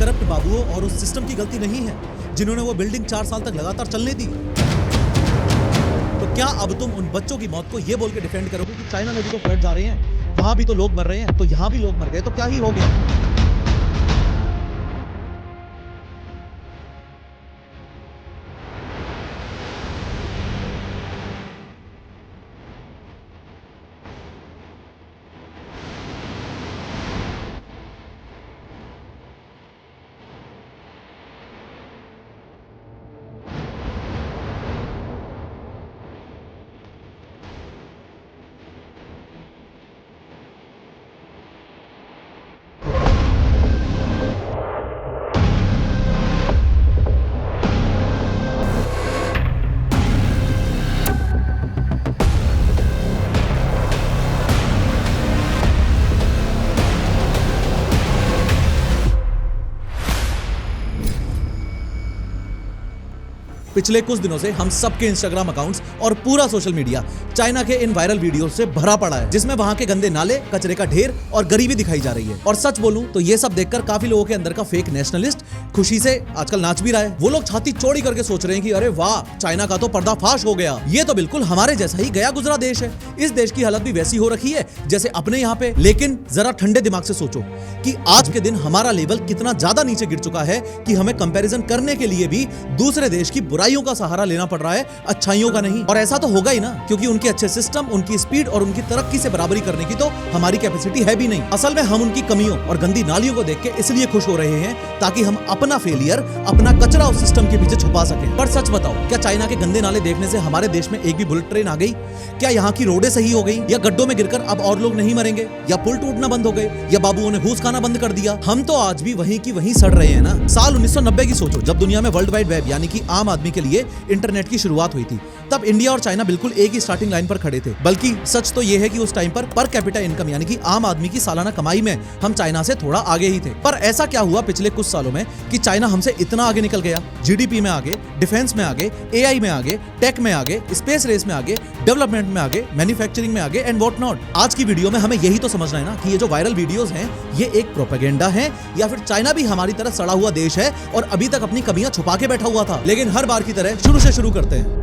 Corrupt बाबुओं और उस system की गलती नहीं है जिन्होंने वो बिल्डिंग 4 साल तक लगातार चलने दी। तो क्या अब तुम उन बच्चों की मौत को ये बोल के डिफेंड करोगे कि चाइना में भी तो फ्लड्स आ रहे हैं, वहां भी तो लोग मर रहे हैं, तो यहां भी लोग मर गए, तो क्या ही हो गया? पिछले कुछ दिनों से हम सबके इंस्टाग्राम अकाउंट्स और पूरा सोशल मीडिया चाइना के इन वायरल वीडियो से भरा पड़ा है, जिसमें वहां के गंदे नाले, कचरे का ढेर और गरीबी दिखाई जा रही है। और सच बोलूं तो ये सब देखकर काफी लोगों के अंदर का फेक नेशनलिस्ट खुशी से आजकल नाच भी रहा है। वो लोग छाती चौड़ी करके सोच रहे हैं कि अरे वाह, चाइना का तो पर्दाफाश हो गया। ये तो बिल्कुल हमारे जैसा ही गया गुजरा देश है। इस देश की हालत भी वैसी हो रखी है जैसे अपने यहाँ पे। लेकिन जरा ठंडे दिमाग से सोचो कि आज के दिन हमारा लेवल कितना ज्यादा नीचे गिर चुका है कि हमें कंपैरिजन करने के लिए भी दूसरे देश की बुराइयों का सहारा लेना पड़ रहा है, अच्छाइयों का नहीं। और ऐसा तो होगा ही ना, क्योंकि उनके अच्छे सिस्टम, उनकी स्पीड और उनकी तरक्की से बराबरी करने की तो हमारी कैपेसिटी है भी नहीं। असल में हम उनकी कमियों और गंदी नालियों को देख के इसलिए खुश हो रहे हैं ताकि हम अपना फेलियर, अपना कचरा उस सिस्टम के पीछे छुपा सकें। पर सच बताओ, क्या चाइना के गंदे नाले देखने से हमारे देश में एक भी बुलेट ट्रेन आ गई? क्या यहाँ की रोडें सही हो गई? या गड्ढों में गिरकर अब और लोग नहीं मरेंगे? या पुल टूटना बंद हो गए? या बाबुओं ने घूस खाना बंद कर दिया? हम तो आज भी वहीं की वहीं सड़ रहे हैं ना। साल 1990 की सोचो, जब दुनिया में वर्ल्ड वाइड वेब यानी कि आम आदमी के लिए इंटरनेट की शुरुआत हुई थी। तब इंडिया और चाइना बिल्कुल एक ही स्टार्टिंग लाइन पर खड़े थे। बल्कि सच तो यह है कि उस टाइम पर कैपिटा इनकम यानी कि आम आदमी की सालाना कमाई में हम चाइना से थोड़ा आगे ही थे। पर ऐसा क्या हुआ पिछले कुछ सालों में कि चाइना हमसे इतना आगे निकल गया? जीडीपी में आगे, डिफेंस में आगे, एआई में आगे, टेक में आगे, स्पेस रेस में आगे, डेवलपमेंट में आगे, मैन्युफैक्चरिंग में आगे एंड व्हाट नॉट। आज की वीडियो में हमें यही तो समझना है ना कि ये जो वायरल वीडियोस हैं ये एक प्रोपेगेंडा है या फिर चाइना भी हमारी तरह सड़ा हुआ देश है और अभी तक अपनी कमियां छुपा के बैठा हुआ था। लेकिन हर बार की तरह शुरू से शुरू करते हैं।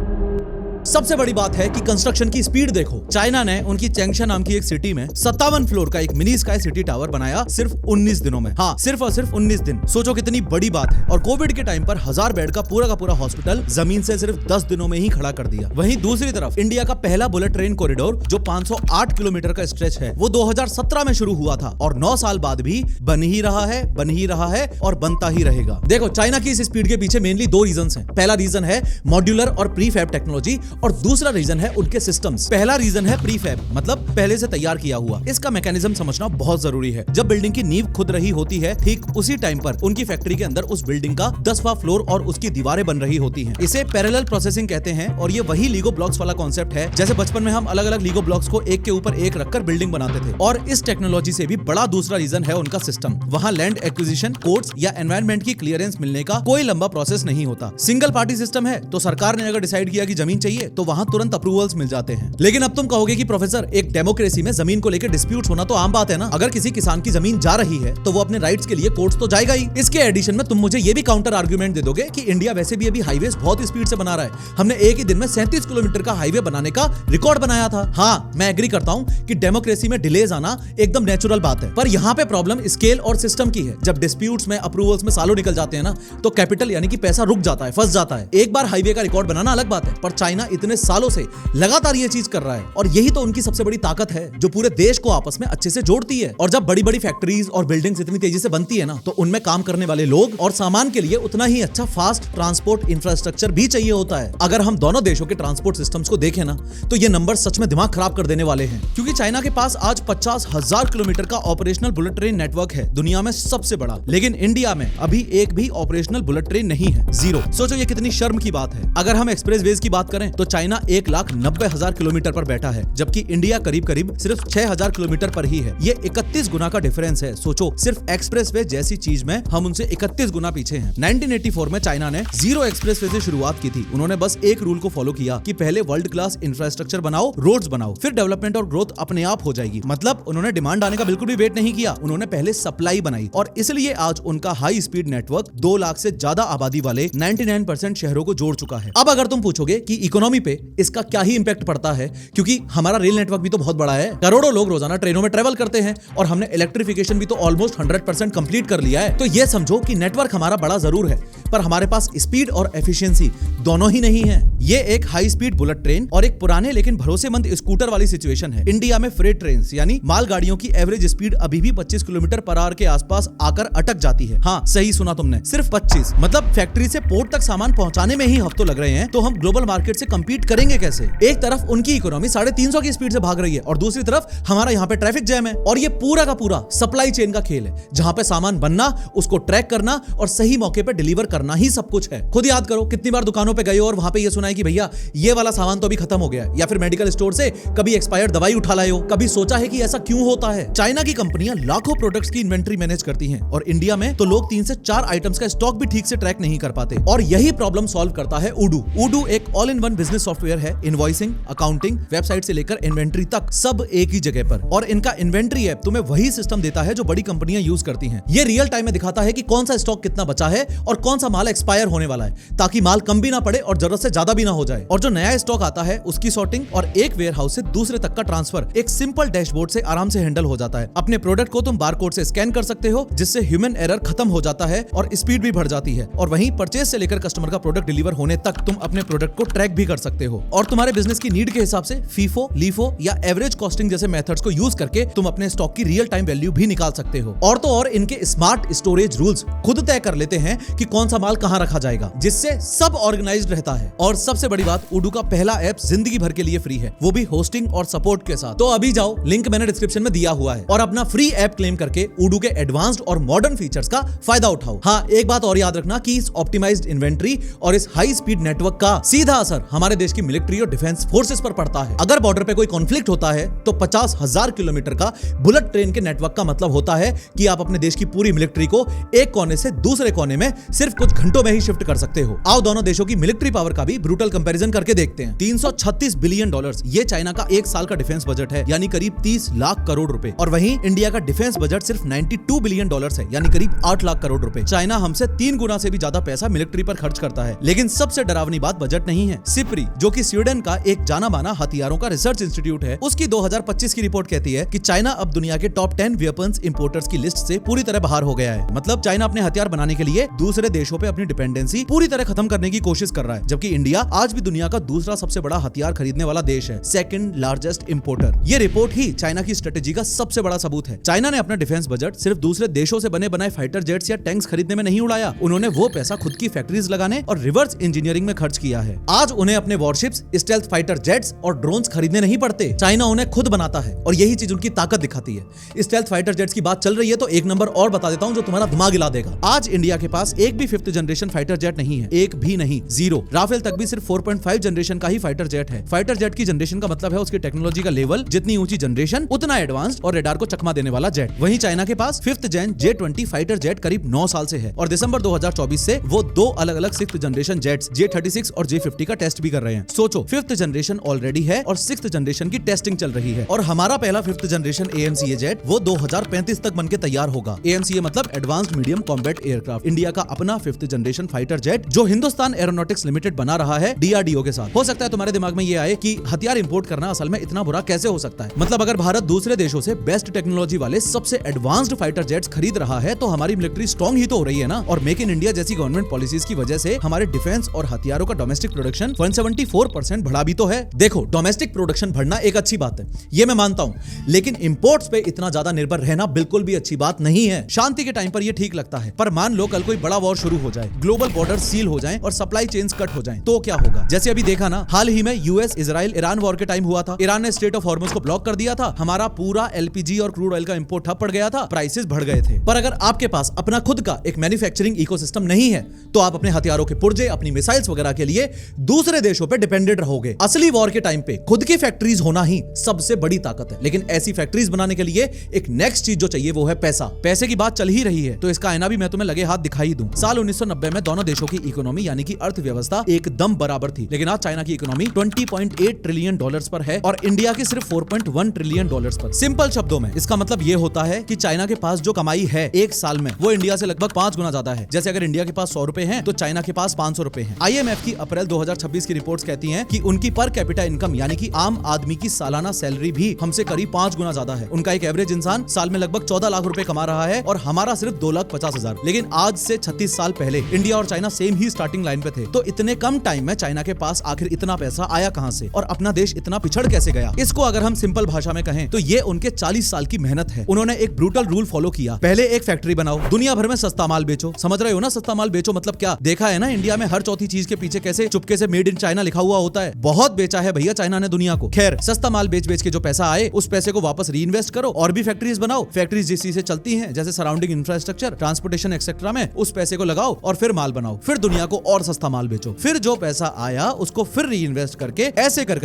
सबसे बड़ी बात है कि कंस्ट्रक्शन की स्पीड देखो। चाइना ने उनकी चैंगशा नाम की एक सिटी में 57 फ्लोर का एक मिनी स्काई सिटी टावर बनाया सिर्फ 19 दिनों में। हाँ, सिर्फ और सिर्फ 19 दिन। सोचो कितनी बड़ी बात है। और कोविड के टाइम पर 1000 बेड का पूरा हॉस्पिटल जमीन से सिर्फ 10 दिनों में ही खड़ा कर दिया। वहीं दूसरी तरफ इंडिया का पहला बुलेट ट्रेन कॉरिडोर जो 508 किलोमीटर का स्ट्रेच है वो 2017 में शुरू हुआ था और 9 साल बाद भी बन ही रहा है और बनता ही रहेगा। देखो, चाइना की इस स्पीड के पीछे मेनली 2 रीजंस हैं। पहला रीजन है मॉड्यूलर और प्रीफैब टेक्नोलॉजी और दूसरा रीजन है उनके सिस्टम्स। पहला रीजन है प्रीफैब, मतलब पहले से तैयार किया हुआ। इसका मैकेनिज्म समझना बहुत जरूरी है। जब बिल्डिंग की नींव खुद रही होती है, ठीक उसी टाइम पर उनकी फैक्ट्री के अंदर उस बिल्डिंग का 10वां फ्लोर और उसकी दीवारें बन रही होती हैं। इसे पैरेलल प्रोसेसिंग कहते हैं और ये वही लीगो ब्लॉक्स वाला कॉन्सेप्ट है जैसे बचपन में हम अलग अलग लीगो ब्लॉक्स को एक के ऊपर एक रखकर बिल्डिंग बनाते थे। और इस टेक्नोलॉजी से भी बड़ा दूसरा रीजन है उनका सिस्टम। वहां लैंड एक्विजिशन, कोर्ट्स या एनवायरनमेंट की क्लियरेंस मिलने का कोई लंबा प्रोसेस नहीं होता। सिंगल पार्टी सिस्टम है तो सरकार ने अगर डिसाइड किया कि जमीन चाहिए तो वहां तुरंत अप्रूवल्स मिल जाते हैं। लेकिन अब तुम कहोगे कि प्रोफेसर, एक डेमोक्रेसी में जमीन को लेकर डिस्प्यूट्स होना तो आम बात है ना। अगर किसी किसान की जमीन जा रही है तो वो अपने राइट्स के लिए कोर्ट्स तो जाएगा ही। इसके एडिशन में तुम मुझे ये भी काउंटर आर्गुमेंट दे दोगे कि इंडिया वैसे भी अभी हाईवेज बहुत स्पीड से बना रहा है। हमने एक ही दिन में 37 किलोमीटर का हाईवे बनाने का रिकॉर्ड बनाया था। हाँ, मैं एग्री करता हूं कि डेमोक्रेसी में डिलेज आना एकदम नेचुरल बात है, पर यहाँ पे प्रॉब्लम स्केल और सिस्टम की है। जब डिस्प्यूट्स में, अप्रूवल्स में सालों निकल जाते हैं ना, तो कैपिटल यानी कि पैसा रुक जाता है, फंस जाता है। एक बार हाईवे का रिकॉर्ड बनाना अलग बात है, पर चाइना इतने सालों से लगातार ये चीज कर रहा है और यही तो उनकी सबसे बड़ी ताकत है जो पूरे देश को आपस में अच्छे से जोड़ती है। और जब बड़ी बड़ी फैक्ट्रीज और बिल्डिंग्स इतनी तेजी से बनती है ना, तो उनमें काम करने वाले लोग और सामान के लिए उतना ही अच्छा फास्ट ट्रांसपोर्ट इंफ्रास्ट्रक्चर भी चाहिए होता है। अगर हम दोनों देशों के ट्रांसपोर्ट सिस्टम्स को देखें ना, तो ये नंबर सच में दिमाग खराब कर देने वाले हैं। क्योंकि चाइना के पास आज 50,000 किलोमीटर का ऑपरेशनल बुलेट ट्रेन नेटवर्क है, दुनिया में सबसे बड़ा। लेकिन इंडिया में अभी एक भी ऑपरेशनल बुलेट ट्रेन नहीं है, 0। सोचो ये कितनी शर्म की बात है। अगर हम एक्सप्रेसवेज की बात करें तो चाइना 1,90,000 किलोमीटर पर बैठा है, जबकि इंडिया करीब करीब सिर्फ 6,000 किलोमीटर पर ही है। ये 31 गुना का डिफरेंस है। सोचो, सिर्फ एक्सप्रेसवे जैसी चीज में हम उनसे 31 गुना पीछे हैं। 1984 में चाइना ने जीरो एक्सप्रेसवे से शुरुआत की थी। उन्होंने बस एक रूल को फॉलो किया कि पहले वर्ल्ड क्लास इंफ्रास्ट्रक्चर बनाओ, रोड्स बनाओ, फिर डेवलपमेंट और ग्रोथ अपने आप हो जाएगी। मतलब उन्होंने डिमांड आने का बिल्कुल भी वेट नहीं किया, उन्होंने पहले सप्लाई बनाई और इसलिए आज उनका हाई स्पीड नेटवर्क 2 लाख से ज्यादा आबादी वाले 99% शहरों को जोड़ चुका है। अब अगर तुम पूछोगे कि इकोनॉमी पे इसका क्या ही इंपैक्ट पड़ता है, क्योंकि हमारा रेल नेटवर्क भी तो बहुत बड़ा है, करोड़ों लोग रोजाना ट्रेनों में ट्रेवल करते हैं और हमने इलेक्ट्रिफिकेशन भी तो ऑलमोस्ट 100% कंप्लीट कर लिया है। तो ये समझो कि नेटवर्क हमारा बड़ा जरूर है, पर हमारे पास स्पीड और एफिशिएंसी दोनों ही नहीं है। ये एक हाई स्पीड बुलेट ट्रेन और एक पुराने लेकिन भरोसेमंद स्कूटर वाली सिचुएशन है। इंडिया में फ्रेट ट्रेन यानी माल गाड़ियों की एवरेज स्पीड अभी भी 25 किलोमीटर पर आवर के आसपास आकर अटक जाती है। हाँ, सही सुना तुमने, सिर्फ 25। मतलब फैक्ट्री से पोर्ट तक सामान पहुंचाने में ही हफ्तों लग रहे हैं, तो हम ग्लोबल मार्केट से compete करेंगे कैसे? एक तरफ उनकी इकोनॉमी 350 की स्पीड से भाग रही है और दूसरी तरफ हमारा यहाँ पे ट्रैफिक जैम है। और ये पूरा का पूरा सप्लाई चेन का खेल है, जहाँ पे सामान बनना, उसको ट्रैक करना और सही मौके पे डिलीवर करना ही सब कुछ है। खुद याद करो, कितनी बार दुकानों पे गए हो और वहां पे ये सुना है कि भैया ये वाला सामान तो अभी खत्म हो गया है, या फिर मेडिकल स्टोर से कभी एक्सपायर्ड दवाई उठा लाए हो। कभी सोचा है कि ऐसा क्यों होता है? चाइना की कंपनियां लाखों प्रोडक्ट्स की इन्वेंट्री मैनेज करती हैं और इंडिया में तो लोग 3 से 4 आइटम्स का स्टॉक भी ठीक से ट्रैक नहीं कर पाते। और यही प्रॉब्लम सॉल्व करता है उडू। उडू एक all in one business software है। इनवॉइसिंग, अकाउंटिंग, वेबसाइट से लेकर इन्वेंट्री तक सब एक ही जगह पर। और इनका इन्वेंट्री ऐप तुम्हें वही सिस्टम देता है जो बड़ी कंपनियां यूज करती हैं। ये रियल टाइम में दिखाता है कि कौन सा स्टॉक कितना बचा है और कौन सा माल एक्सपायर होने वाला है, ताकि माल कम भी ना पड़े और जरूरत से ज्यादा भी ना हो जाए। और जो नया स्टॉक आता है उसकी सॉर्टिंग और एक वेयर हाउस से दूसरे तक का ट्रांसफर एक सिंपल डैशबोर्ड से आराम से हैंडल हो जाता है। अपने प्रोडक्ट को तुम बारकोड से स्कैन कर सकते हो, जिससे ह्यूमन एरर खत्म हो जाता है और स्पीड भी बढ़ जाती है। और वहीं परचेज से लेकर कस्टमर का प्रोडक्ट डिलीवर होने तक तुम अपने प्रोडक्ट को ट्रैक भी कर सकते हो। और तुम्हारे बिजनेस की नीड के हिसाब से फीफो, लीफो या एवरेज कॉस्टिंग जैसे मेथड्स को यूज करके तुम अपने स्टॉक की रियल टाइम वैल्यू भी निकाल सकते हो। और तो और इनके स्मार्ट स्टोरेज रूल्स खुद तय कर लेते हैं कि कौन सा माल कहां रखा जाएगा, जिससे सब ऑर्गेनाइज्ड रहता है। और सबसे बड़ी बात, उडू का पहला ऐप जिंदगी भर के लिए फ्री है, वो भी होस्टिंग और सपोर्ट के साथ। तो अभी जाओ, लिंक मैंने डिस्क्रिप्शन में दिया हुआ है और अपना फ्री ऐप क्लेम करके उडू के एडवांस्ड और मॉडर्न फीचर्स का फायदा उठाओ। हाँ, एक बात और याद रखना कि इस ऑप्टिमाइज्ड इन्वेंट्री और इस हाई स्पीड नेटवर्क का सीधा असर हमारे देश की मिलिट्री और डिफेंस फोर्सेस पर पड़ता है। अगर बॉर्डर पे कोई कॉन्फ्लिक्ट होता है तो 50,000 किलोमीटर का बुलेट ट्रेन के नेटवर्क का मतलब होता है कि आप अपने देश की पूरी मिलिट्री को एक कोने से दूसरे कोने में सिर्फ कुछ घंटों में ही शिफ्ट कर सकते हो। आओ दोनों देशों की मिलिट्री पावर का भी ब्रूटल कंपैरिजन करके देखते हैं। $336 बिलियन, ये चाइना का एक साल का डिफेंस बजट है, यानी करीब 30 लाख करोड़ रुपए। और वहीं इंडिया का डिफेंस बजट सिर्फ $92 बिलियन है, यानी करीब 8 लाख करोड़ रुपए। चाइना हमसे 3 गुना से भी ज्यादा पैसा मिलिट्री पर खर्च करता है। लेकिन सबसे डरावनी बात बजट नहीं है। सिप्री, जो कि स्वीडन का एक जाना माना हथियारों का रिसर्च इंस्टीट्यूट है, उसकी 2025 की रिपोर्ट कहती है कि चाइना अब दुनिया के टॉप 10 वेपन्स इंपोर्टर्स की लिस्ट से पूरी तरह बाहर हो गया है। मतलब चाइना अपने हथियार बनाने के लिए दूसरे देशों पे अपनी डिपेंडेंसी पूरी तरह खत्म करने की कोशिश कर रहा है, जबकि इंडिया आज भी दुनिया का दूसरा सबसे बड़ा हथियार खरीदने वाला देश है, सेकंड लार्जेस्ट इंपोर्टर। ये रिपोर्ट ही चाइना की स्ट्रेटेजी का सबसे बड़ा सबूत है। चाइना ने अपना डिफेंस बजट सिर्फ दूसरे देशों से बने बनाए फाइटर जेट्स या टैंक्स खरीदने में नहीं उड़ाया, उन्होंने वो पैसा खुद की फैक्ट्रीज लगाने और रिवर्स इंजीनियरिंग में खर्च किया है। आज उन्हें अपने वॉरशिप्स, स्टेल्थ फाइटर जेट्स और ड्रोन्स खरीदने नहीं पड़ते, चाइना उन्हें खुद बनाता है और यही चीज उनकी ताकत दिखाती है। स्टेल्थ फाइटर जेट्स की बात चल रही है तो एक नंबर और बता देता हूं जो तुम्हारा दिमाग हिला देगा। आज इंडिया के पास एक भी 5th जनरेशन फाइटर जेट नहीं है, एक भी नहीं, जीरो। राफेल तक भी सिर्फ 4.5 जनरेशन का ही फाइटर जेट है। फाइटर जेट की जनरेशन का मतलब है उसकी टेक्नोलॉजी का लेवल, जितनी ऊंची जनरेशन उतना एडवांस्ड और रेडार को चकमा देने वाला जेट। वहीं चाइना के पास 5th जेन J-20 फाइटर जेट करीब 9 साल से है और दिसंबर 2024 से वो 2 अलग-अलग 6th जनरेशन जेट्स J-36 और J-50 का टेस्ट भी कर रहे हैं। सोचो, 5th जनरेशन ऑलरेडी है और 6th जनरेशन की टेस्टिंग चल रही है और हमारा पहला 5th जनरेशन AMCA जेट वो 2035 तक बनके तैयार होगा। AMCA मतलब advanced medium combat aircraft, India का अपना 5th जनरेशन फाइटर जेट जो हिंदुस्तान एरोनॉटिक्स लिमिटेड बना रहा है DRDO के साथ। हो सकता है तुम्हारे दिमाग में ये आए कि हथियार इंपोर्ट करना असल में इतना बुरा कैसे हो सकता है। मतलब अगर भारत दूसरे देशों से बेस्ट टेक्नोलॉजी वाले सबसे एडवांस्ड फाइटर जेट्स खरीद रहा है तो हमारी मिलिट्री स्ट्रॉन्ग ही तो हो रही है ना। और मेक इन इंडिया जैसी गवर्नमेंट पॉलिसीज की वजह से हमारे डिफेंस और हथियारों का डोमेस्टिक प्रोडक्शन 174% बढ़ा भी तो है। देखो, डोमेस्टिक प्रोडक्शन बढ़ना एक अच्छी बात है, ये मैं मानता हूं, लेकिन इंपोर्ट्स पे इतना ज्यादा निर्भर रहना बिल्कुल भी अच्छी बात नहीं है। शांति के टाइम पर ये ठीक लगता है, पर मान लो कल कोई बड़ा वॉर शुरू हो जाए, ग्लोबल बॉर्डर सील हो जाएं और सप्लाई चेन्स कट हो जाएं, तो क्या होगा? जैसे अभी देखा ना, हाल ही में यूएस, इजराइल, ईरान वॉर के टाइम हुआ था। ईरान ने स्ट्रेट ऑफ हॉर्मुज को ब्लॉक कर दिया था, हमारा पूरा एलपीजी और क्रूड ऑयल का इंपोर्ट ठप पड़ गया था, प्राइसेस बढ़ गए थे। पर अगर आपके पास अपना खुद का एक मैन्युफैक्चरिंग इकोसिस्टम नहीं है तो आप अपने हथियारों के पुर्जे, अपनी मिसाइल्स वगैरह के लिए दूसरे देशों पे डिपेंडेंट रहोगे। असली वॉर के टाइम पे खुद की फैक्ट्रीज होना ही सबसे बड़ी ताकत है, लेकिन ऐसी फैक्ट्रीज बनाने के लिए एक नेक्स्ट चीज जो चाहिए वो है पैसा। पैसे की बात चल ही रही है तो इसका आईना भी मैं तुम्हें लगे हाथ दिखाई दूं। साल 1990 में दोनों देशों की इकोनॉमी यानी कि अर्थव्यवस्था एकदम बराबर थी, लेकिन आज चाइना की इकोनॉमी $20.8 ट्रिलियन पर है और इंडिया की सिर्फ $4.1 ट्रिलियन पर। सिंपल शब्दों में इसका मतलब ये होता है कि चाइना के पास जो कमाई है एक साल में वो इंडिया से लगभग 5 गुना ज्यादा है। जैसे अगर इंडिया के पास 100 रुपए हैं तो चाइना के पास 500 रुपए हैं। IMF की अप्रैल 2026 की रिपोर्ट्स कहती हैं कि उनकी पर कैपिटा इनकम यानी कि आम आदमी की सालाना सैलरी भी हमसे करीब 5 गुना ज्यादा है। उनका एक एवरेज इंसान साल में लगभग 14 लाख रुपए कमा रहा है और हमारा सिर्फ 2,50,000। लेकिन आज से 36 साल पहले इंडिया और चाइना सेम ही स्टार्टिंग लाइन पे थे। तो इतने कम टाइम में चाइना के पास आखिर इतना पैसा आया कहां से और अपना देश इतना पिछड़ कैसे गया? इसको अगर हम सिंपल भाषा में कहें तो ये उनके 40 साल की मेहनत है। उन्होंने एक ब्रूटल रूल फॉलो किया, पहले एक फैक्ट्री बनाओ, दुनिया भर में सस्ता माल बेचो। समझ रहे हो ना सस्ता माल बेचो मतलब क्या? देखा है ना इंडिया में हर चौथी चीज के पीछे कैसे चुपके से मेड इन चाइना लिखा हुआ होता है। बहुत बेचा है भैया चाइना ने दुनिया को। खैर, सस्ता माल बेच बेच के जो पैसा आए उस पैसे को वापस री इन्वेस्ट करो और भी फैक्ट्रीज बनाओ। फैक्ट्रीज जिस चीज से चलती हैं जैसे सराउंडिंग इंफ्रास्ट्रक्चर, ट्रांसपोर्टेशन एक्सेट्रा में उस पैसे को लगाओ और फिर माल बनाओ, फिर दुनिया को और सस्ता माल बेचो। फिर जो पैसा आया उसको फिर री इन्वेस्ट करके ऐसे कर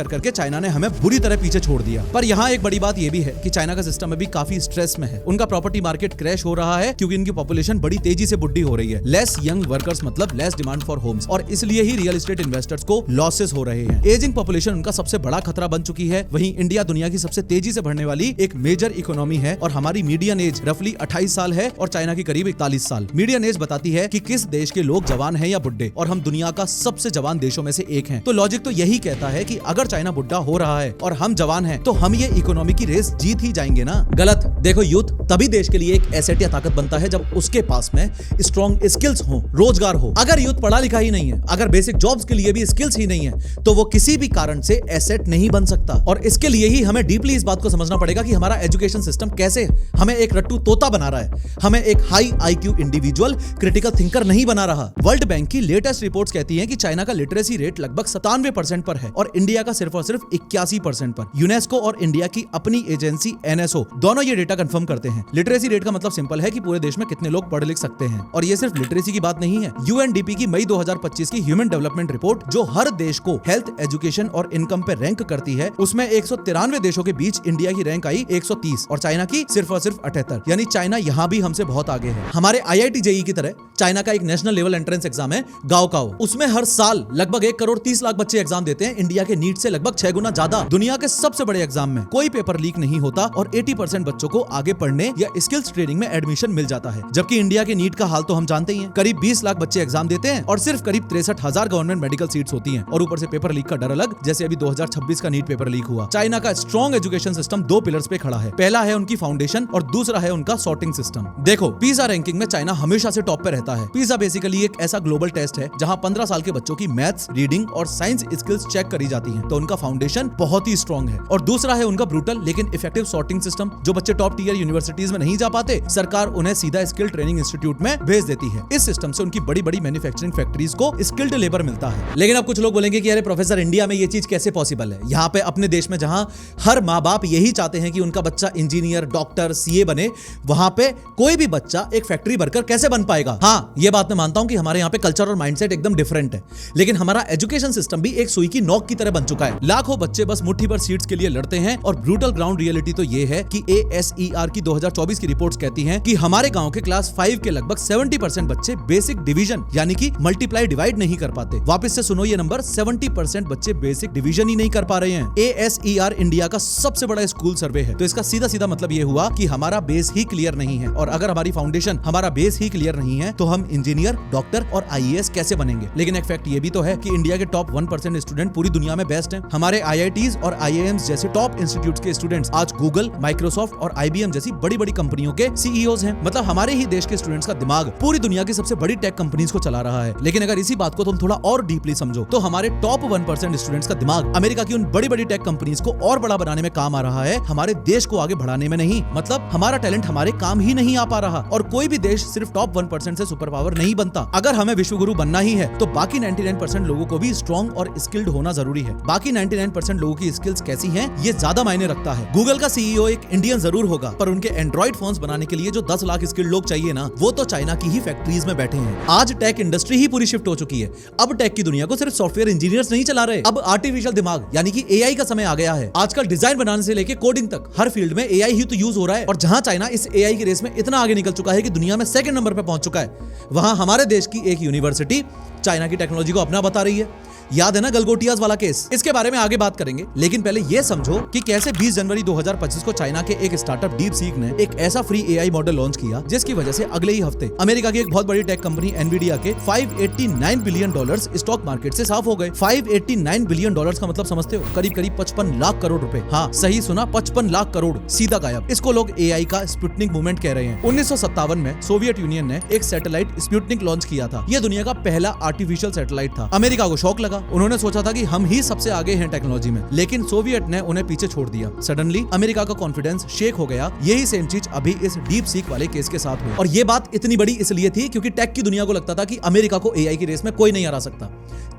करके चाइना ने हमें बुरी तरह पीछे छोड़ दिया। पर यहाँ एक बड़ी बात यह भी है कि चाइना का सिस्टम अभी काफी स्ट्रेस में है। उनका प्रॉपर्टी मार्केट क्रैश हो रहा है क्योंकि इनकी पॉपुलेशन बड़ी तेजी से बुढ़ी हो रही है। लेस यंग वर्कर्स मतलब लेस डिमांड फॉर होम्स और इसलिए ही रियल एस्टेट इन्वेस्टर्स को लॉसेस हो रहे हैं। एजिंग पॉपुलेशन उनका सबसे बड़ा खतरा बन चुकी है। वहीं इंडिया दुनिया की सबसे तेजी से बढ़ने वाली एक मेजर इकोनॉमी है और हमारी मीडियन एज रफली 28 साल है और चाइना की करीब 41 साल। मीडियन एज बताती है कि किस देश के लोग जवान हैं या बुढ़े, और हम दुनिया का सबसे जवान देशों में से एक हैं। तो लॉजिक तो यही कहता है कि अगर चाइना बुढ़ा हो रहा है और हम जवान हैं तो हम ये इकोनॉमी की रेस जीत ही जाएंगे ना। गलत। देखो, यूथ तभी देश के लिए एक एसेट या ताकत बनता है जब उसके पास में स्ट्रॉन्ग स्किल्स हो, रोजगार हो। अगर यूथ पढ़ा लिखा ही नहीं है, अगर बेसिक जॉब्स के लिए भी स्किल्स ही नहीं है तो वो किसी भी कारण से एसेट नहीं बन सकता। और इसके लिए ही हमें डीपली इस बात को समझना पड़ेगा कि हमारा एजुकेशन सिस्टम कैसे हमें एक रट्टू तोता बना रहा है, हमें एक high IQ individual critical thinker नहीं बना रहा। वर्ल्ड बैंक की लेटेस्ट रिपोर्ट्स कहती हैं कि चाइना का लिटरेसी रेट लगभग 97% पर है और इंडिया का सिर्फ और सिर्फ 81% पर। यूनेस्को और इंडिया की अपनी एजेंसी NSO दोनों ये डेटा कंफर्म करते हैं। लिटरेसी रेट का मतलब सिंपल है कि पूरे देश में कितने लोग पढ़ लिख सकते हैं। और ये सिर्फ लिटरेसी की बात नहीं है। UNDP की मई 2025 की ह्यूमन डेवलपमेंट रिपोर्ट जो हर देश को हेल्थ, एजुकेशन और इनकम पे रैंक करती है, उसमें 193 देशों के बीच इंडिया की रैंक आई 130 और चाइना की सिर्फ और सिर्फ 78। यानी चाइना यहाँ भी हमसे बहुत आगे है। हमारे IIT JEE की तरह चाइना का एक नेशनल लेवल एंट्रेंस एग्जाम है गाओकाओ। उसमें हर साल लगभग 1,30,00,000 बच्चे एग्जाम देते हैं। इंडिया के नीट से लगभग 6 गुना ज्यादा। दुनिया के सबसे बड़े एग्जाम में कोई पेपर लीक नहीं होता और 80% बच्चों को आगे पढ़ने या स्किल्स ट्रेनिंग में एडमिशन मिल जाता है। जबकि इंडिया के नीट का हाल तो हम जानते ही हैं। करीब 20 लाख बच्चे एग्जाम देते हैं और सिर्फ करीब 63,000 गवर्नमेंट मेडिकल सीट्स होती हैं और ऊपर से पेपर लीक का डर अलग, जैसे अभी 2026 का नीट पेपर लीक हुआ। चाइना का स्ट्रॉन्ग एजुकेशन सिस्टम 2 पिलर्स पे खड़ा है। पहला है उनकी फाउंडेशन और दूसरा है उनका सॉर्टिंग सिस्टम। देखो, पिज़्ज़ा रैंकिंग में चाइना हमेशा से टॉप पे रहता है। पिज़्ज़ा बेसिकली एक ऐसा ग्लोबल टेस्ट है जहां 15 साल के बच्चों की मैथ्स, रीडिंग और साइंस स्किल्स चेक करी जाती हैं। तो उनका फाउंडेशन बहुत ही स्ट्रॉन्ग है। और दूसरा है उनका ब्रूटल लेकिन इफेक्टिव सॉर्टिंग सिस्टम। जो बच्चे टॉप टियर यूनिवर्सिटीज में नहीं जा पाते, सरकार उन्हें सीधा स्किल ट्रेनिंग इंस्टीट्यूट में भेज देती है। इस सिस्टम से उनकी बड़ी बड़ी मैन्युफैक्चरिंग फैक्ट्रीज को स्किल्ड लेबर मिलता है। लेकिन अब कुछ लोग बोलेंगे कि अरे प्रोफेसर, इंडिया में ये चीज कैसे पॉसिबल है? यहाँ पे अपने देश में जहां हर माँ बाप यही चाहते हैं कि उनका बच्चा इंजीनियर, डॉक्टर, CA बने, वहां पे कोई भी बच्चा एक फैक्ट्री वर्कर कैसे बन पाएगा? हाँ, ये बात मैं मानता हूं कि हमारे यहाँ पे कल्चर और माइंडसेट एकदम डिफरेंट है, लेकिन हमारा एजुकेशन सिस्टम भी एक सुई की नोक की तरह बन चुका है। लाखों बच्चे बस मुट्ठी भर सीट्स के लिए लड़ते हैं और ब्रूटल ग्राउंड रियलिटी तो ये है कि ASER की 2024 की रिपोर्ट्स कहती हैं कि हमारे गांव के क्लास 5 के लगभग 70% बच्चे बेसिक डिवीजन यानी कि मल्टीप्लाई डिवाइड नहीं कर पाते। वापस से सुनो ये नंबर, 70% बच्चे बेसिक डिवीजन ही नहीं कर पा रहे हैं। ASER इंडिया का सबसे बड़ा स्कूल सर्वे है। तो इसका सीधा सीधा मतलब ये हुआ कि हमारा बेस ही क्लियर नहीं है, और अगर हमारी फाउंडेशन, हमारा बेस ही क्लियर नहीं है तो हम इंजीनियर, डॉक्टर और IAS कैसे बनेंगे? लेकिन एक फैक्ट ये भी तो है कि इंडिया के टॉप 1% स्टूडेंट पूरी दुनिया में बेस्ट हैं। हमारे IITs और IIMs जैसे टॉप इंस्टीट्यूट्स के स्टूडेंट्स आज गूगल, माइक्रोसॉफ्ट और IBM जैसी बड़ी बड़ी कंपनियों के CEOs हैं। मतलब हमारे ही देश के स्टूडेंट्स का दिमाग पूरी दुनिया की सबसे बड़ी टेक कंपनीज को चला रहा है। लेकिन अगर इसी बात को तुम थोड़ा और डीपली समझो तो हमारे टॉप 1% स्टूडेंट्स का दिमाग अमेरिका की उन बड़ी बड़ी टेक कंपनीज को और बड़ा बनाने में काम आ रहा है, हमारे देश को आगे बढ़ाने में नहीं। मतलब हमारा टैलेंट हमारे काम ही नहीं आ पा रहा। और कोई भी देश सिर्फ टॉप 1% से सुपर पावर नहीं बनता। अगर हमें विश्व गुरु बनना ही है तो बाकी 99% लोगों को भी स्ट्रॉन्ग और स्किल्ड होना जरूरी है। बाकी 99% लोगों की स्किल्स कैसी हैं ये ज्यादा मायने रखता है। गूगल का सीईओ एक इंडियन जरूर होगा, पर उनके एंड्रॉइड फोन्स बनाने के लिए जो 10 लाख स्किल्ड लोग चाहिए ना, वो तो चाइना की ही फैक्ट्रीज में बैठे हैं। आज टेक इंडस्ट्री ही पूरी शिफ्ट हो चुकी है। अब टेक की दुनिया को सिर्फ सॉफ्टवेयर इंजीनियर्स नहीं चला रहे, अब आर्टिफिशियल दिमाग यानी कि एआई का समय आ गया है। आजकल डिजाइन बनाने से लेकर कोडिंग तक हर फील्ड में एआई ही तो यूज हो रहा है। और जहां चाइना इस एआई की रेस में इतना आगे निकल चुका है कि दुनिया में सेकंड नंबर पे पहुंच चुका है, वहां हमारे देश की एक यूनिवर्सिटी चाइना की टेक्नोलॉजी को अपना बता रही है। याद है ना गलगोटियाज वाला केस? इसके बारे में आगे बात करेंगे, लेकिन पहले यह समझो कि कैसे 20 जनवरी 2025 को चाइना के एक स्टार्टअप डीपसीक ने एक ऐसा फ्री एआई मॉडल लॉन्च किया जिसकी वजह से अगले ही हफ्ते अमेरिका की एक बहुत बड़ी टेक कंपनी एनवीडिया के $589 बिलियन स्टॉक मार्केट से साफ हो गए। $589 बिलियन का मतलब समझते हो? करीब करीब 55 लाख करोड़ रुपए। हाँ सही सुना, 55 लाख करोड़ सीधा गायब। इसको लोग एआई का स्पुतनिक मूवमेंट कह रहे हैं। 1957 में सोवियत यूनियन ने एक सैटेलाइट स्पुतनिक लॉन्च किया था। यह दुनिया का पहला आर्टिफिशियल सैटेलाइट था। अमेरिका को शौक लगा, उन्होंने सोचा था कि हम ही सबसे आगे हैं टेक्नोलॉजी में, लेकिन सोवियत ने उन्हें पीछे छोड़ दिया। सडनली अमेरिका का कॉन्फिडेंस शेक हो गया। यही सेम चीज अभी इस डीप सीक वाले केस के साथ हुई। और ये बात इतनी बड़ी इसलिए थी क्योंकि टेक की दुनिया को लगता था कि अमेरिका को एआई की रेस में कोई नहीं हरा सकता।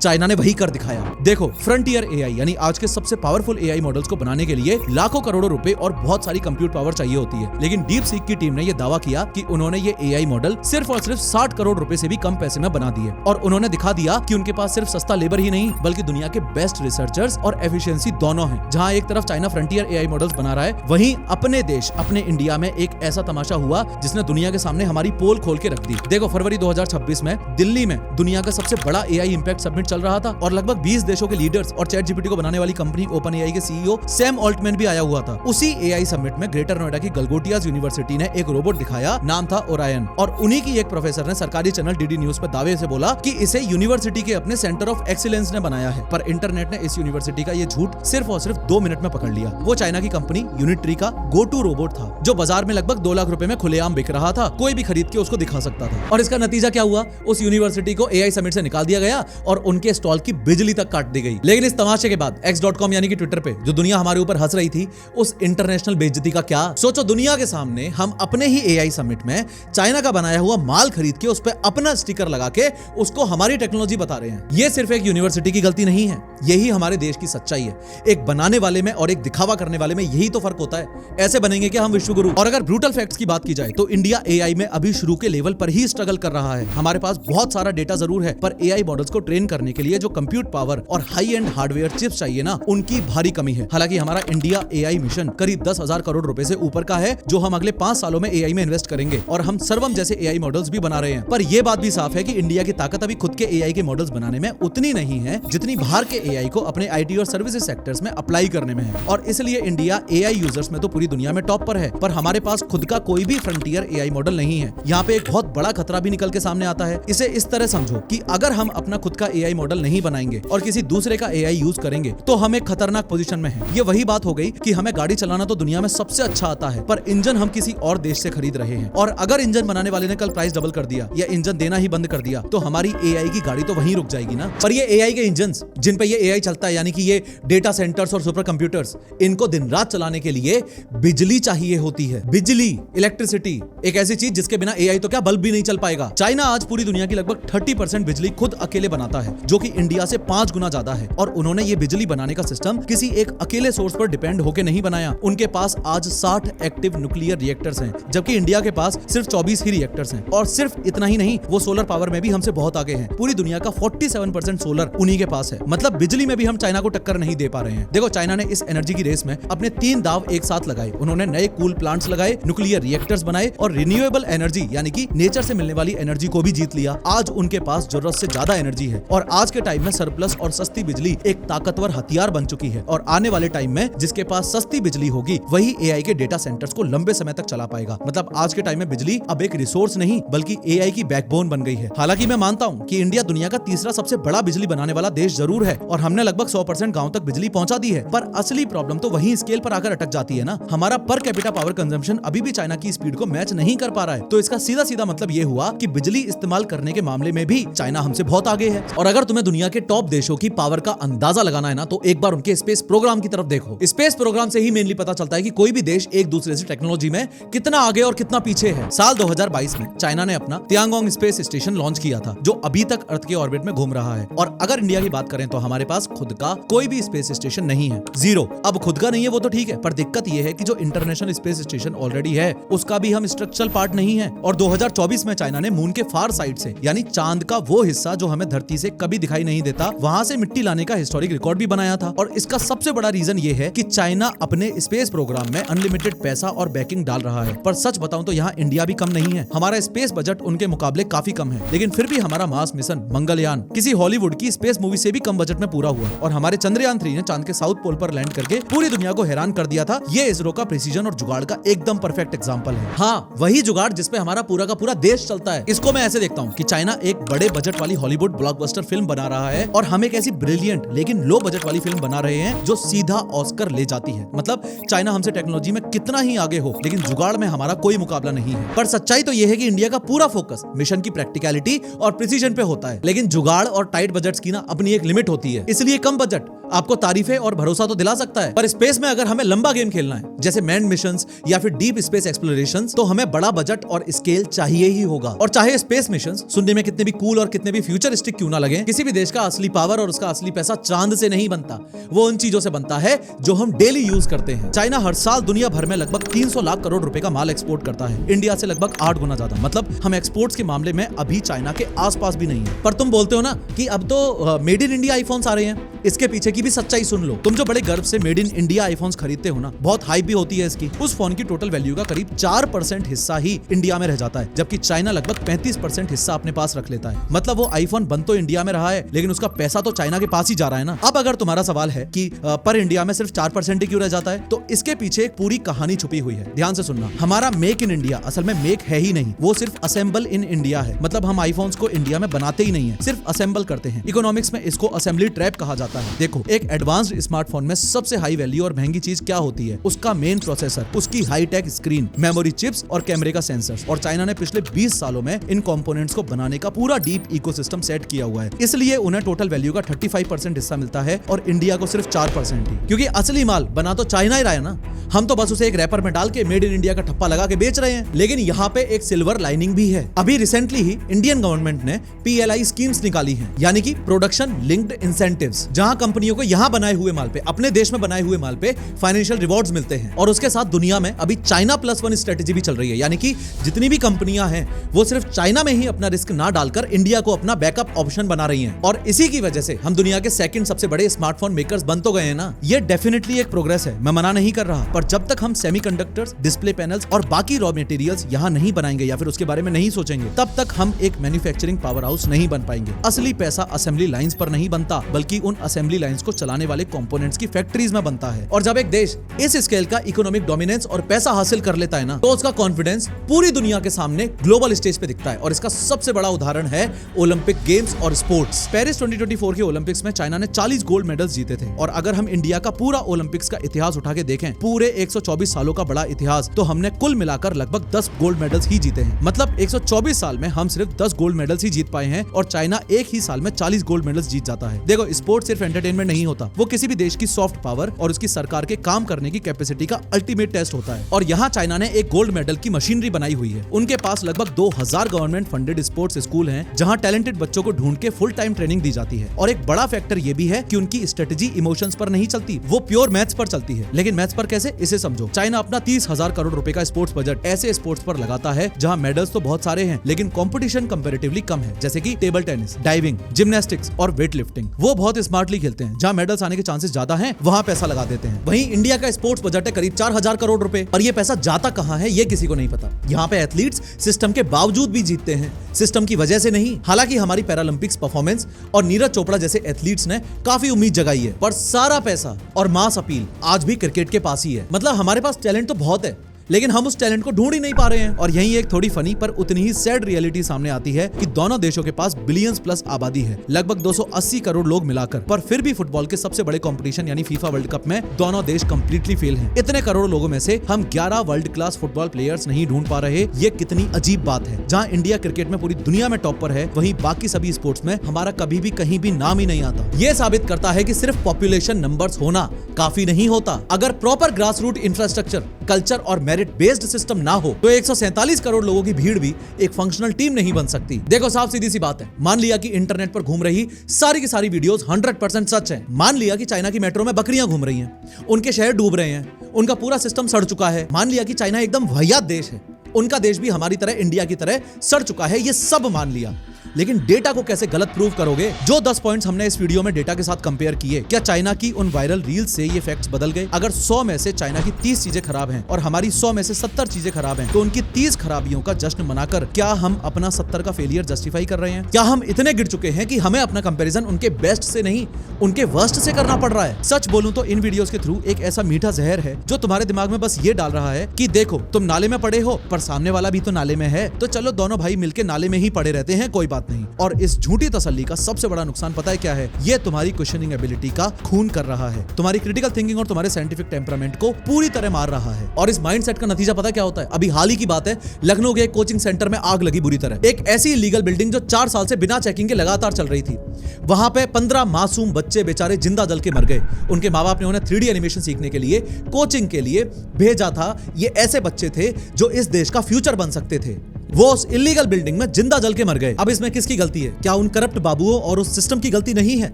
चाइना ने वही कर दिखाया। देखो, फ्रंटियर एआई यानी आज के सबसे पावरफुल एआई मॉडल्स को बनाने के लिए लाखों करोड़ों रुपए और बहुत सारी कंप्यूट पावर चाहिए होती है, लेकिन डीप सीक की टीम ने यह दावा किया कि उन्होंने ये एआई मॉडल सिर्फ और सिर्फ 60 करोड़ रुपए से भी कम पैसे में बना दिए। और उन्होंने दिखा दिया कि उनके पास सिर्फ सस्ता लेबर ही नहीं बल्कि दुनिया के बेस्ट रिसर्चर्स और एफिशिएंसी दोनों हैं। जहां एक तरफ चाइना फ्रंटियर एआई मॉडल्स बना रहा है, वहीं अपने देश अपने इंडिया में एक ऐसा तमाशा हुआ जिसने दुनिया के सामने हमारी पोल खोल के रख दी। देखो, फरवरी 2026 में दिल्ली में दुनिया का सबसे बड़ा एआई इंपैक्ट समिट चल रहा था और लगभग 20 देशों के लीडर्स और चैट जीपीटी को बनाने वाली कंपनी ओपन एआई के सीईओ सैम ऑल्टमैन भी आया हुआ था। उसी एआई समिट में ग्रेटर नोएडा की गलगोटियाज यूनिवर्सिटी ने एक रोबोट दिखाया, नाम था ओरायन, और उन्हीं की एक प्रोफेसर ने सरकारी चैनल डीडी न्यूज पर दावे से बोला कि इसे यूनिवर्सिटी के अपने सेंटर ऑफ एक्सीलेंस ने बनाया है। पर इंटरनेट ने इस यूनिवर्सिटी का ये झूठ सिर्फ और सिर्फ 2 मिनट में पकड़ लिया। वो चाइना की कंपनी यूनिट्री का गो टू रोबोट था जो बाजार में लगभग 2 लाख रुपए में खुलेआम बिक रहा था। कोई भी खरीद के उसको दिखा सकता था। और इसका नतीजा क्या हुआ? उस यूनिवर्सिटी को एआई समिट से निकाल दिया गया और उनके स्टॉल की बिजली तक काट दी गई। लेकिन इस तमाशे के बाद x.com यानी कि ट्विटर पे जो दुनिया हमारे ऊपर हंस रही थी, उस इंटरनेशनल बेइज्जती का क्या? सोचो, दुनिया के सामने हम अपने ही एआई समिट में चाइना का बनाया हुआ माल खरीद के उस पर अपना स्टिकर लगा के उसको हमारी टेक्नोलॉजी बता रहे हैं। ये सिर्फ एक यूनिवर्सिटी की गलती नहीं है, यही हमारे देश की सच्चाई है। एक बनाने वाले में और एक दिखावा करने वाले में यही तो फर्क होता है। ऐसे बनेंगे क्या हम विश्वगुरु? और अगर ब्रूटल फैक्ट्स की बात की जाए तो इंडिया एआई में अभी शुरू के लेवल पर ही स्ट्रगल कर रहा है। हमारे पास बहुत सारा डेटा जरूर है, पर एआई मॉडल्स को ट्रेन करने के लिए जो कंप्यूट पावर और हाई एंड हार्डवेयर चिप्स चाहिए ना, उनकी भारी कमी है। हालांकि हमारा इंडिया एआई मिशन करीब 10,000 करोड़ रुपए से ऊपर का है, जो हम अगले 5 सालों में एआई में इन्वेस्ट करेंगे, और हम सर्वम जैसे एआई मॉडल्स भी बना रहे हैं। पर यह बात भी साफ है कि इंडिया की ताकत अभी खुद के एआई के मॉडल्स बनाने में उतनी नहीं है जितनी बाहर के एआई को अपने आईटी और सर्विसेज सेक्टर्स में अप्लाई करने में है। और इसलिए इंडिया एआई यूजर्स में तो पूरी दुनिया में टॉप पर है, पर हमारे पास खुद का कोई भी फ्रंटियर एआई मॉडल नहीं है। यहाँ पे एक बहुत बड़ा खतरा भी निकल के सामने आता है। इसे इस तरह समझो कि अगर हम अपना खुद का एआई मॉडल नहीं बनाएंगे और किसी दूसरे का एआई यूज करेंगे तो हम एक खतरनाक पोजीशन में हैं। ये वही बात हो गई कि हमें गाड़ी चलाना तो दुनिया में सबसे अच्छा आता है, पर इंजन हम किसी और देश से खरीद रहे हैं। और अगर इंजन बनाने वाले ने कल प्राइस डबल कर दिया या इंजन देना ही बंद कर दिया तो हमारी एआई की गाड़ी तो वहीं रुक जाएगी ना। पर ये एआई के इंजन जिन पे ये एआई चलता है, यानी कि ये डेटा सेंटर्स और सुपर कंप्यूटर्स, इनको दिन रात चलाने के लिए बिजली चाहिए होती है। बिजली, इलेक्ट्रिसिटी, एक ऐसी चीज जिसके बिना एआई तो क्या बल्ब भी नहीं चल पाएगा। चाइना आज पूरी दुनिया की लगभग 30% बिजली खुद अकेले बनाता है, जो कि इंडिया से 5 गुना ज्यादा है। और उन्होंने ये बिजली बनाने का सिस्टम किसी एक अकेले सोर्स पर डिपेंड होकर नहीं बनाया। उनके पास आज 60 एक्टिव न्यूक्लियर रिएक्टर्स हैं, जबकि इंडिया के पास सिर्फ 24 ही रिएक्टर्स हैं। और सिर्फ इतना ही नहीं, वो सोलर पावर में भी हमसे बहुत आगे हैं। पूरी दुनिया का 47% सोलर उन्हीं के पास है। मतलब बिजली में भी हम चाइना को टक्कर नहीं दे पा रहे हैं। देखो, चाइना ने इस एनर्जी की रेस में अपने 3 दाव एक साथ लगाए। उन्होंने नए कूल प्लांट्स लगाए, न्यूक्लियर रिएक्टर्स बनाए और रिन्यूएबल एनर्जी यानी कि नेचर से मिलने वाली एनर्जी को भी जीत लिया। आज उनके पास जरूरत से ज्यादा एनर्जी है और आज के टाइम में सरप्लस और सस्ती बिजली एक ताकतवर हथियार बन चुकी है। और आने वाले टाइम में जिसके पास सस्ती बिजली होगी वही एआई के डेटा सेंटर्स को लंबे समय तक चला पाएगा। मतलब आज के टाइम में बिजली अब एक रिसोर्स नहीं बल्कि एआई की बैकबोन बन गई है। हालांकि मैं मानता हूं कि इंडिया दुनिया का तीसरा सबसे बड़ा बिजली बनाने वाला देश जरूर है और हमने लगभग 100% गांव तक बिजली पहुंचा दी है, पर असली प्रॉब्लम तो वही स्केल पर आकर अटक जाती है ना। हमारा पर कैपिटा पावर कंजम्पशन अभी भी चाइना की स्पीड को मैच नहीं कर पा रहा है। तो इसका सीधा सीधा मतलब ये हुआ कि बिजली इस्तेमाल करने के मामले में भी चाइना हमसे बहुत आगे है। और अगर तुम्हें दुनिया के टॉप देशों की पावर का अंदाजा लगाना है ना, तो एक बार उनके स्पेस प्रोग्राम की तरफ देखो। स्पेस प्रोग्राम से ही मेनली पता चलता है कि कोई भी देश एक दूसरे से टेक्नोलॉजी में कितना आगे और कितना पीछे है। साल 2022 में चाइना ने अपना तियांगोंग स्पेस स्टेशन लॉन्च किया था, जो अभी तक अर्थ के ऑर्बिट में घूम रहा है। और अगर इंडिया की बात करें तो हमारे पास खुद का कोई भी स्पेस स्टेशन नहीं है, जीरो। अब खुद का नहीं है वो तो ठीक है, पर दिक्कत ये है कि जो इंटरनेशनल स्पेस स्टेशन ऑलरेडी है उसका भी हम स्ट्रक्चरल पार्ट नहीं है। और 2024 में चाइना ने मून के फार साइड से, यानी चांद का वो हिस्सा जो हमें धरती से कभी दिखाई नहीं देता, वहां से मिट्टी लाने का हिस्टोरिक रिकॉर्ड भी बनाया था। और इसका सबसे बड़ा रीजन ये है कि चाइना अपने स्पेस प्रोग्राम में अनलिमिटेड पैसा और बैकिंग डाल रहा है। पर सच बताऊं तो यहाँ इंडिया भी कम नहीं है। हमारा स्पेस बजट उनके मुकाबले काफी कम है, लेकिन फिर भी हमारा मार्स मिशन मंगलयान किसी हॉलीवुड की स्पेस मूवी से भी कम बजट में पूरा हुआ। और हमारे चंद्रयान 3 ने चांद के साउथ पोल पर लैंड करके पूरी दुनिया को हैरान कर दिया था। ये इसरो का प्रिसीजन और जुगाड़ का एकदम परफेक्ट एग्जांपल है। हाँ, वही जुगाड़ जिसपे हमारा पूरा का पूरा देश चलता है। इसको मैं ऐसे देखता हूँ कि चाइना एक बड़े बजट वाली हॉलीवुड ब्लॉकबस्टर फिल्म बना रहा है और हम एक ऐसी ब्रिलियंट लेकिन लो बजट वाली फिल्म बना रहे हैं जो सीधा ऑस्कर ले जाती है। मतलब चाइना हमसे टेक्नोलॉजी में कितना ही आगे हो, लेकिन जुगाड़ में हमारा कोई मुकाबला नहीं है। पर सच्चाई तो यह है कि इंडिया का पूरा फोकस मिशन की प्रैक्टिकलिटी और प्रिसीजन पे होता है, लेकिन जुगाड़ और टाइट बजट्स की ना अपनी एक लिमिट होती है। इसलिए कम बजट आपको तारीफें और भरोसा तो दिला सकता है, पर स्पेस में अगर हमें लंबा गेम खेलना है, जैसे मैन मिशंस या फिर डीप स्पेस एक्सप्लोरेशंस, तो हमें बड़ा बजट और स्केल चाहिए ही होगा। और चाहे स्पेस मिशंस सुनने में कितने भी कूल और कितने भी फ्यूचरिस्टिक क्यों ना लगे, किसी भी देश का असली पावर और उसका असली पैसा चांद से नहीं बनता, वो उन चीजों से बनता है जो हम डेली यूज करते हैं। चाइना हर साल दुनिया भर में लगभग 300 लाख करोड़ रुपए का माल एक्सपोर्ट करता है, इंडिया से लगभग 8 गुना ज्यादा। मतलब हम एक्सपोर्ट्स के मामले में अभी चाइना के आसपास भी नहीं है। पर तुम बोलते हो ना कि अब तो मेड इन इंडिया आईफोन्स आ रहे हैं, इसके पीछे की भी सच्चाई सुन लो। तुम जो बड़े गर्व से मेड इन इंडिया आईफोन्स खरीदते हो ना, बहुत हाइप भी होती है इसकी। उस फोन की टोटल वैल्यू का करीब 4% हिस्सा ही इंडिया में रह जाता है, जबकि चाइना लगभग 35% हिस्सा अपने पास रख लेता है। मतलब वो आईफोन बन तो इंडिया में रहा है, लेकिन उसका पैसा तो चाइना के पास ही जा रहा है ना। अब अगर तुम्हारा सवाल है कि पर इंडिया में सिर्फ 4% ही क्यों रह जाता है, तो इसके पीछे एक पूरी कहानी छुपी हुई है। ध्यान से सुनना। हमारा मेक इन इंडिया असल में मेक है ही नहीं, वो सिर्फ असेंबल इन इंडिया है। मतलब हम आईफोन्स को इंडिया में बनाते ही नहीं है, सिर्फ असेंबल करते हैं। इकोनॉमिक्स में इसको असेंबली ट्रैप कहा जाता है। देखो, एक एडवांस्ड स्मार्टफोन में सबसे हाई वैल्यू और महंगी चीज क्या होती है? उसका मेन प्रोसेसर, उसकी हाईटेक स्क्रीन, मेमोरी चिप्स और कैमरे का सेंसर। और चाइना ने पिछले 20 सालों में इन कंपोनेंट्स को बनाने का पूरा डीप इकोसिस्टम सेट किया हुआ है। इसलिए उन्हें टोटल वैल्यू का 35% हिस्सा मिलता है और इंडिया को सिर्फ 4% ही। क्योंकि असली माल बना तो चाइना ही रहा है ना, हम तो बस उसे एक रैपर में डाल के मेड इन इंडिया का ठप्पा लगा के बेच रहे हैं। लेकिन यहाँ पे एक सिल्वर लाइनिंग भी है। अभी रिसेंटली ही इंडियन गवर्नमेंट ने PLI स्कीम्स निकाली हैं, यानी कि प्रोडक्शन लिंक्ड इंसेंटिव्स, जहां कंपनियों को यहाँ बनाए हुए माल पे, अपने देश में बनाए हुए माल पे फाइनेंशियल रिवॉर्ड्स मिलते हैं। और उसके साथ दुनिया में अभी चाइना +1 स्ट्रेटेजी भी चल रही है, यानी कि जितनी भी कंपनियां हैं वो सिर्फ चाइना में ही अपना रिस्क ना डालकर इंडिया को अपना बैकअप ऑप्शन बना रही हैं। और इसी की वजह से हम दुनिया के सेकंड सबसे बड़े स्मार्टफोन मेकर्स बन तो गए हैं ना। ये डेफिनेटली एक प्रोग्रेस है, मैं मना नहीं कर रहा, पर जब तक हम सेमीकंडक्टर्स, डिस्प्ले पैनल्स और बाकी रॉ मटेरियल्स यहाँ नहीं बनाएंगे या फिर उसके बारे में नहीं सोचेंगे, तब तक हम एक मैन्युफैक्चरिंग पावर हाउस नहीं बन पाएंगे। असली पैसा असेंबली लाइंस पर नहीं बनता, बल्कि उन असेंबली लाइंस को चलाने वाले कंपोनेंट्स की फैक्ट्रीज में बनता है। और जब एक देश इस स्केल का इकोनॉमिक डोमिनेंस और पैसा हासिल कर लेता है ना, तो उसका कॉन्फिडेंस पूरी दुनिया के सामने ग्लोबल स्टेज पे दिखता है। और इसका सबसे बड़ा उदाहरण है ओलंपिक गेम्स और स्पोर्ट्स। पेरिस 2024 के ओलंपिक्स में चाइना ने 40 गोल्ड मेडल्स जीते थे। और अगर हम इंडिया का पूरा ओलंपिक्स का इतिहास उठा के देखें, पूरे 124 सालों का बड़ा इतिहास, तो हमने कुल मिलाकर लगभग 10 गोल्ड मेडल्स ही जीते हैं। मतलब 124 साल में हम सिर्फ 10 गोल्ड मेडल्स ही जीत पाए हैं और चाइना एक ही साल में 40 गोल्ड मेडल्स जीत जाता है। देखो, स्पोर्ट सिर्फ एंटरटेनमेंट नहीं होता, वो किसी भी देश की सॉफ्ट पावर और उसकी सरकार के काम करने की कैपेसिटी का अल्टीमेट टेस्ट होता है। और यहाँ चाइना ने एक गोल्ड मेडल की मशीनरी बनाई हुई है। उनके पास लगभग 2000 गवर्नमेंट फंडेड स्पोर्ट्स स्कूल हैं, जहाँ टैलेंटेड बच्चों को ढूंढ के फुल टाइम ट्रेनिंग दी जाती है। और एक बड़ा फैक्टर ये भी है कि उनकी स्ट्रेटेजी इमोशंस पर नहीं चलती, वो प्योर मैथ्स पर चलती है। लेकिन मैथ्स पर कैसे, इसे समझो। चाइना अपना 30,000 करोड़ रुपए का स्पोर्ट्स बजट ऐसे स्पोर्ट्स पर लगाता है जहाँ मेडल्स तो बहुत सारे हैं, लेकिन कंपटीशन कंपैरेटिवली कम है, जैसे कि टेबल टेनिस, डाइविंग, जिम्नास्टिक्स और वेट लिफ्टिंग। वो बहुत स्मार्टली खेलते हैं। जहाँ मेडल्स आने के चांसेस ज्यादा हैं, वहाँ पैसा लगा देते हैं। वहीं इंडिया का स्पोर्ट्स बजट है करीब 4000 करोड़ रुपए, और ये पैसा जाता कहाँ है ये किसी को नहीं पता। यहाँ पे एथलीट्स सिस्टम के बावजूद भी जीतते हैं, सिस्टम की वजह से नहीं। हालांकि हमारी पैरालंपिक्स परफॉर्मेंस और नीरज चोपड़ा जैसे एथलीट्स ने काफी उम्मीद जगाई है, पर सारा पैसा और मास अपील आज भी क्रिकेट के पास ही है। मतलब हमारे पास टैलेंट तो बहुत है, लेकिन हम उस टैलेंट को ढूंढ ही नहीं पा रहे हैं। और यही एक थोड़ी फनी पर उतनी ही सैड रियलिटी सामने आती है कि दोनों देशों के पास बिलियंस प्लस आबादी है, लगभग 280 करोड़ लोग मिलाकर, पर फिर भी फुटबॉल के सबसे बड़े कंपटीशन यानी फीफा वर्ल्ड कप में दोनों देश कंप्लीटली फेल हैं। इतने करोड़ लोगों में से हम 11 वर्ल्ड क्लास फुटबॉल प्लेयर्स नहीं ढूंढ पा रहे, ये कितनी अजीब बात है। जहां इंडिया क्रिकेट में पूरी दुनिया में टॉप पर है, वहीं बाकी सभी स्पोर्ट्स में हमारा कभी भी कहीं भी नाम ही नहीं आता। ये साबित करता है कि सिर्फ पॉपुलेशन नंबर्स होना काफी नहीं होता। अगर proper grass root infrastructure, culture और मेरिट बेस्ड सिस्टम ना हो तो 147 करोड़ लोगों की भीड़ भी एक फंक्शनल टीम नहीं बन सकती। देखो साफ सीधी सी बात है, मान लिया कि इंटरनेट पर घूम रही सारी की सारी वीडियोस 100% सच है। मान लिया कि चाइना की मेट्रो में बकरियां घूम रही हैं, उनके शहर डूब रहे हैं, उनका पूरा सिस्टम सड़ चुका है। मान लिया कि चाइना एकदम वाहियात देश है, उनका देश भी हमारी तरह इंडिया की तरह सड़ चुका है, ये सब मान लिया। लेकिन डेटा को कैसे गलत प्रूव करोगे? जो 10 पॉइंट्स हमने इस वीडियो में डेटा के साथ कंपेयर किए, क्या चाइना की उन वायरल रील्स से ये फैक्ट्स बदल गए? अगर 100 में से चाइना की 30 चीजें खराब हैं और हमारी 100 में से 70 चीजें खराब हैं, तो उनकी 30 खराबियों का जश्न मनाकर क्या हम अपना 70 का फेलियर जस्टिफाई कर रहे हैं? क्या हम इतने गिर चुके हैं कि हमें अपना कंपैरिजन उनके बेस्ट से नहीं, उनके वर्स्ट से करना पड़ रहा है? सच बोलूं तो इन वीडियोस के थ्रू एक ऐसा मीठा जहर है जो तुम्हारे दिमाग में बस ये डाल रहा है कि देखो तुम नाले में पड़े हो पर सामने वाला भी तो नाले में है, तो चलो दोनों भाई मिलके नाले में ही पड़े रहते हैं, कोई बात नहीं। और इस झूठी तसल्ली का सबसे बड़ा नुकसान पता है क्या है? ये तुम्हारी क्वेश्चनिंग एबिलिटी का खून कर रहा है, तुम्हारी क्रिटिकल थिंकिंग और तुम्हारे साइंटिफिक टेम्परामेंट को पूरी तरह मार रहा है। और इस माइंडसेट का नतीजा पता क्या होता है? अभी हाल ही की बात है, लखनऊ के एक कोचिंग सेंटर में आग लगी बुरी तरह। एक ऐसी इलीगल बिल्डिंग जो 4 साल से बिना चेकिंग के लगातार चल रही थी। वहां पे 15 मासूम बच्चे बेचारे जिंदा जल के मर गए। उनके माँ बाप ने उन्हें 3D एनिमेशन सीखने के लिए कोचिंग के लिए भेजा था। ये ऐसे बच्चे थे जो इस देश का फ्यूचर बन सकते थे, वो उस इलीगल बिल्डिंग में जिंदा जल के मर गए। अब इसमें किसकी गलती है? क्या उन करप्ट बाबुओं और उस सिस्टम की गलती नहीं है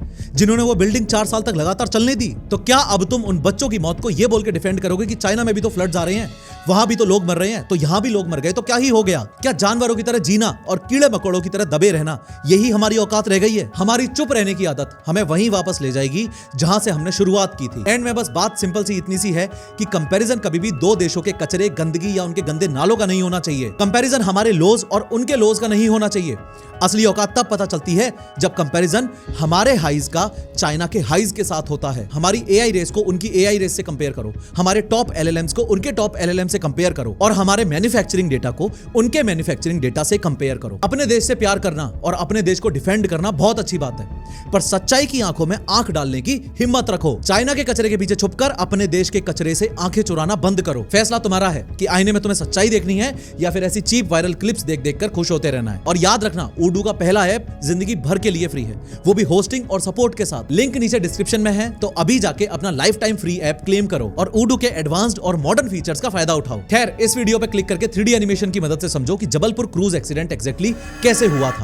जिन्होंने वो बिल्डिंग 4 साल तक लगातार चलने दी? तो क्या अब तुम उन बच्चों की मौत को ये बोल के डिफेंड करोगे कि चाइना में भी तो फ्लड्स आ रहे हैं, वहां भी तो लोग मर रहे हैं, तो यहां भी लोग मर गए, तो क्या ही हो गया? क्या जानवरों की तरह जीना और कीड़े मकोड़ों की तरह दबे रहना यही हमारी औकात रह गई है? हमारी चुप रहने की आदत हमें वहीं वापस ले जाएगी जहां से हमने शुरुआत की थी। एंड में बस बात सिंपल सी इतनी सी है कि कंपैरिजन कभी भी 2 देशों के कचरे, गंदगी या उनके गंदे नालों का नहीं होना चाहिए। कंपैरिजन हमारे लोज और उनके लोज का नहीं होना चाहिए। असली औकात तब पता चलती है जब कंपैरिजन हमारे हाइज का चाइना के हाइज के साथ होता है। हमारी एआई रेस को उनकी एआई रेस से कंपेयर करो, हमारे टॉप एलएलएम्स को उनके टॉप एलएलएम से कंपेयर करो, और हमारे मैन्युफैक्चरिंग डेटा को उनके मैन्युफैक्चरिंग डेटा से कंपेयर करो। अपने देश से प्यार करना और अपने देश को डिफेंड करना बहुत अच्छी बात है, पर सच्चाई की आंखों में आंख डालने की हिम्मत रखो। चाइना के कचरे के पीछे छुपकर अपने देश के कचरे से आंखें चुराना बंद करो। फैसला तुम्हारा है कि आईने में तुम्हें सच्चाई देखनी है या फिर ऐसी चीप वायरल क्लिप्स देख देखकर खुश होते रहना है। और याद रखना, उडू का पहला ऐप जिंदगी भर के लिए फ्री है, वो भी होस्टिंग और सपोर्ट के साथ। लिंक नीचे डिस्क्रिप्शन में है, तो अभी जाके अपना life time free app claim करो और उडू के एडवांस्ड और मॉडर्न फीचर्स का फायदा उठाओ। खैर, इस वीडियो पे क्लिक करके 3D एनिमेशन की मदद से समझो कि जबलपुर क्रूज एक्सीडेंट एग्जैक्टली कैसे हुआ था।